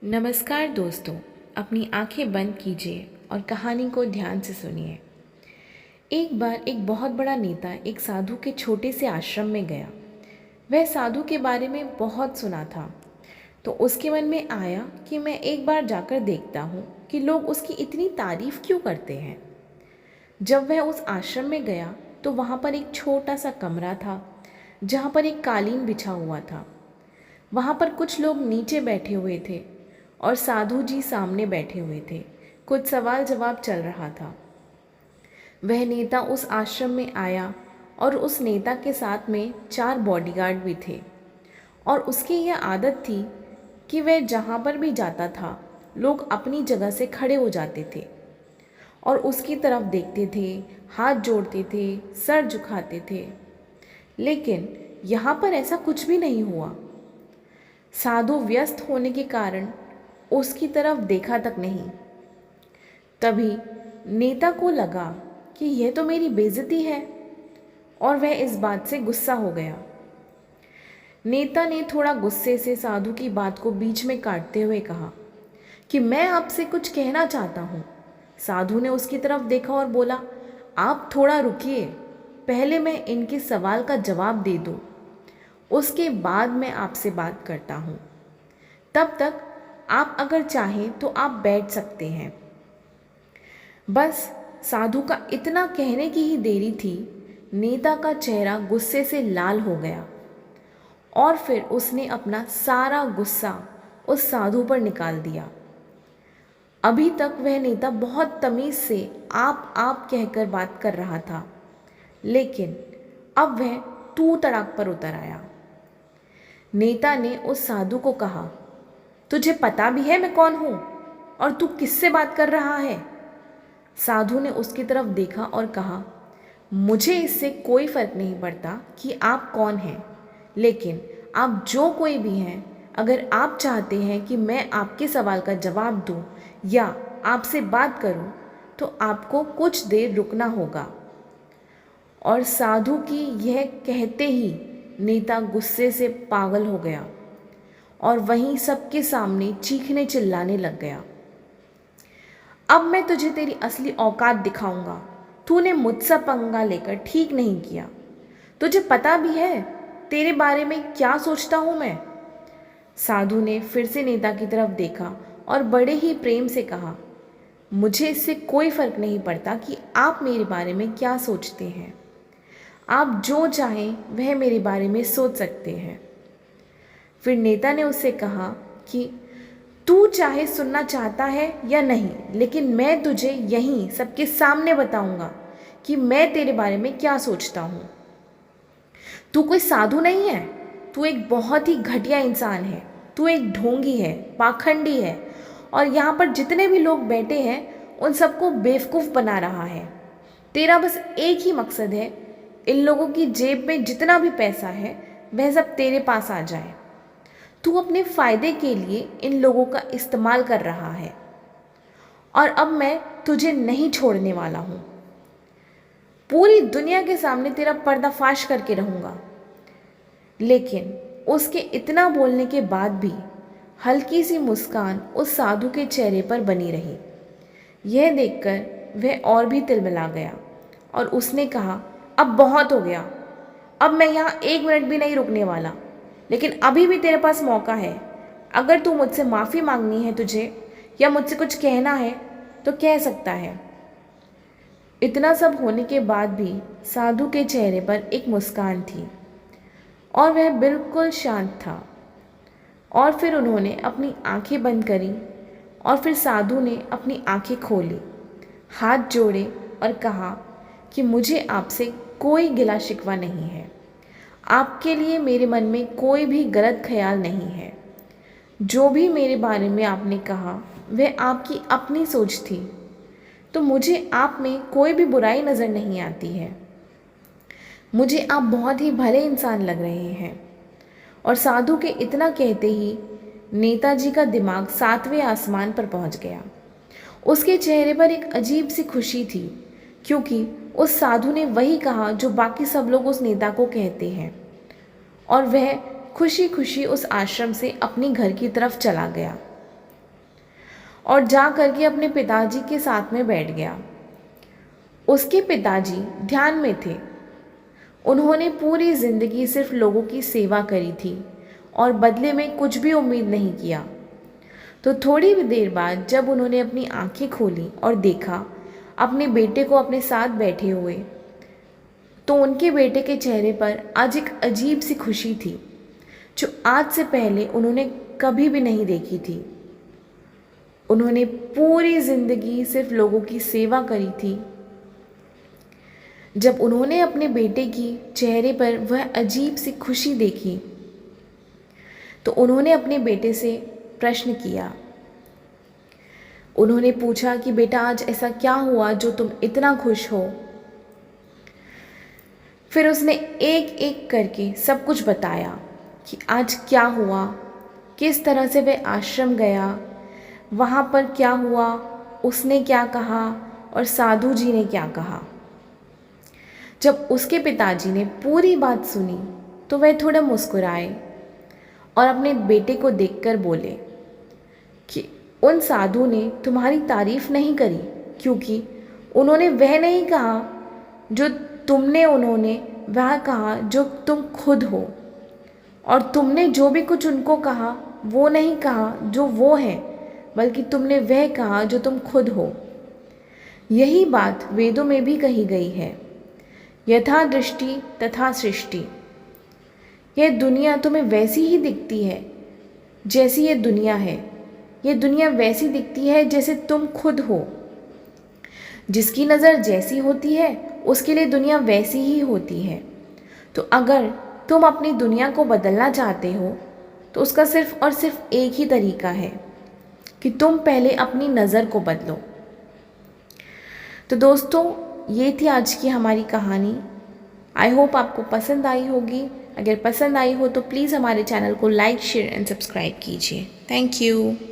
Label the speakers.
Speaker 1: नमस्कार दोस्तों, अपनी आंखें बंद कीजिए और कहानी को ध्यान से सुनिए। एक बार एक बहुत बड़ा नेता एक साधु के छोटे से आश्रम में गया। वह साधु के बारे में बहुत सुना था, तो उसके मन में आया कि मैं एक बार जाकर देखता हूँ कि लोग उसकी इतनी तारीफ क्यों करते हैं। जब वह उस आश्रम में गया तो वहाँ पर एक छोटा सा कमरा था जहाँ पर एक कालीन बिछा हुआ था। वहाँ पर कुछ लोग नीचे बैठे हुए थे और साधु जी सामने बैठे हुए थे। कुछ सवाल जवाब चल रहा था। वह नेता उस आश्रम में आया और उस नेता के साथ में 4 बॉडीगार्ड भी थे और उसकी यह आदत थी कि वह जहाँ पर भी जाता था लोग अपनी जगह से खड़े हो जाते थे और उसकी तरफ देखते थे, हाथ जोड़ते थे, सर झुकाते थे। लेकिन यहाँ पर ऐसा कुछ भी नहीं हुआ। साधु व्यस्त होने के कारण उसकी तरफ देखा तक नहीं। तभी नेता को लगा कि यह तो मेरी बेइज्जती है और वह इस बात से गुस्सा हो गया। नेता ने थोड़ा गुस्से से साधु की बात को बीच में काटते हुए कहा कि मैं आपसे कुछ कहना चाहता हूँ। साधु ने उसकी तरफ देखा और बोला, आप थोड़ा रुकिए, पहले मैं इनके सवाल का जवाब दे दूँ, उसके बाद मैं आपसे बात करता हूँ। तब तक आप अगर चाहें तो आप बैठ सकते हैं। बस साधु का इतना कहने की ही देरी थी, नेता का चेहरा गुस्से से लाल हो गया और फिर उसने अपना सारा गुस्सा उस साधु पर निकाल दिया। अभी तक वह नेता बहुत तमीज़ से आप कहकर बात कर रहा था, लेकिन अब वह तू तड़ाक पर उतर आया। नेता ने उस साधु को कहा, तुझे पता भी है मैं कौन हूँ और तू किससे बात कर रहा है? साधु ने उसकी तरफ देखा और कहा, मुझे इससे कोई फ़र्क नहीं पड़ता कि आप कौन हैं, लेकिन आप जो कोई भी हैं, अगर आप चाहते हैं कि मैं आपके सवाल का जवाब दूं या आपसे बात करूं, तो आपको कुछ देर रुकना होगा। और साधु की यह कहते ही नेता गुस्से से पागल हो गया और वहीं सबके सामने चीखने चिल्लाने लग गया, अब मैं तुझे तेरी असली औकात दिखाऊंगा। तूने मुझसे पंगा लेकर ठीक नहीं किया। तुझे पता भी है तेरे बारे में क्या सोचता हूँ मैं? साधु ने फिर से नेता की तरफ देखा और बड़े ही प्रेम से कहा, मुझे इससे कोई फ़र्क नहीं पड़ता कि आप मेरे बारे में क्या सोचते हैं। आप जो चाहें वह मेरे बारे में सोच सकते हैं। फिर नेता ने उससे कहा कि तू चाहे सुनना चाहता है या नहीं, लेकिन मैं तुझे यहीं सबके सामने बताऊंगा कि मैं तेरे बारे में क्या सोचता हूँ। तू कोई साधु नहीं है, तू एक बहुत ही घटिया इंसान है। तू एक ढोंगी है, पाखंडी है और यहाँ पर जितने भी लोग बैठे हैं उन सबको बेवकूफ़ बना रहा है। तेरा बस एक ही मकसद है, इन लोगों की जेब में जितना भी पैसा है वह सब तेरे पास आ जाए। तू अपने फ़ायदे के लिए इन लोगों का इस्तेमाल कर रहा है और अब मैं तुझे नहीं छोड़ने वाला हूँ। पूरी दुनिया के सामने तेरा पर्दाफाश करके रहूँगा। लेकिन उसके इतना बोलने के बाद भी हल्की सी मुस्कान उस साधु के चेहरे पर बनी रही। यह देखकर वह और भी तिलमिला गया और उसने कहा, अब बहुत हो गया, अब मैं यहाँ 1 मिनट भी नहीं रुकने वाला। लेकिन अभी भी तेरे पास मौका है। अगर तू मुझसे माफ़ी मांगनी है तुझे या मुझसे कुछ कहना है तो कह सकता है। इतना सब होने के बाद भी साधु के चेहरे पर एक मुस्कान थी और वह बिल्कुल शांत था। और फिर उन्होंने अपनी आंखें बंद करी और फिर साधु ने अपनी आंखें खोली, हाथ जोड़े और कहा कि मुझे आपसे कोई गिला शिकवा नहीं है। आपके लिए मेरे मन में कोई भी गलत ख्याल नहीं है। जो भी मेरे बारे में आपने कहा वह आपकी अपनी सोच थी, तो मुझे आप में कोई भी बुराई नज़र नहीं आती है। मुझे आप बहुत ही भले इंसान लग रहे हैं। और साधु के इतना कहते ही नेताजी का दिमाग 7वें आसमान पर पहुंच गया। उसके चेहरे पर एक अजीब सी खुशी थी, क्योंकि उस साधु ने वही कहा जो बाकी सब लोग उस नेता को कहते हैं और वह खुशी खुशी उस आश्रम से अपनी घर की तरफ चला गया। और जा करके अपने पिताजी के साथ में बैठ गया। उसके पिताजी ध्यान में थे। उन्होंने पूरी ज़िंदगी सिर्फ लोगों की सेवा करी थी और बदले में कुछ भी उम्मीद नहीं किया। तो थोड़ी भी देर बाद जब उन्होंने अपनी आंखें खोली और देखा अपने बेटे को अपने साथ बैठे हुए, तो उनके बेटे के चेहरे पर आज एक अजीब सी खुशी थी जो आज से पहले उन्होंने कभी भी नहीं देखी थी। उन्होंने पूरी ज़िंदगी सिर्फ लोगों की सेवा करी थी। जब उन्होंने अपने बेटे की चेहरे पर वह अजीब सी खुशी देखी तो उन्होंने अपने बेटे से प्रश्न किया। उन्होंने पूछा कि बेटा आज ऐसा क्या हुआ जो तुम इतना खुश हो। फिर उसने एक एक करके सब कुछ बताया कि आज क्या हुआ, किस तरह से वह आश्रम गया, वहाँ पर क्या हुआ, उसने क्या कहा और साधु जी ने क्या कहा। जब उसके पिताजी ने पूरी बात सुनी तो वह थोड़ा मुस्कुराए और अपने बेटे को देखकर बोले कि उन साधु ने तुम्हारी तारीफ नहीं करी, क्योंकि उन्होंने वह नहीं कहा जो तुमने, उन्होंने वह कहा जो तुम खुद हो, और तुमने जो भी कुछ उनको कहा वो नहीं कहा जो वो है, बल्कि तुमने वह कहा जो तुम खुद हो। यही बात वेदों में भी कही गई है, यथा दृष्टि तथा सृष्टि। यह दुनिया तुम्हें वैसी ही दिखती है जैसी ये दुनिया है। ये दुनिया वैसी दिखती है जैसे तुम खुद हो। जिसकी नज़र जैसी होती है उसके लिए दुनिया वैसी ही होती है। तो अगर तुम अपनी दुनिया को बदलना चाहते हो तो उसका सिर्फ और सिर्फ एक ही तरीका है कि तुम पहले अपनी नज़र को बदलो। तो दोस्तों, ये थी आज की हमारी कहानी। आई होप आपको पसंद आई होगी। अगर पसंद आई हो तो प्लीज़ हमारे चैनल को लाइक, शेयर एंड सब्सक्राइब कीजिए। Thank you.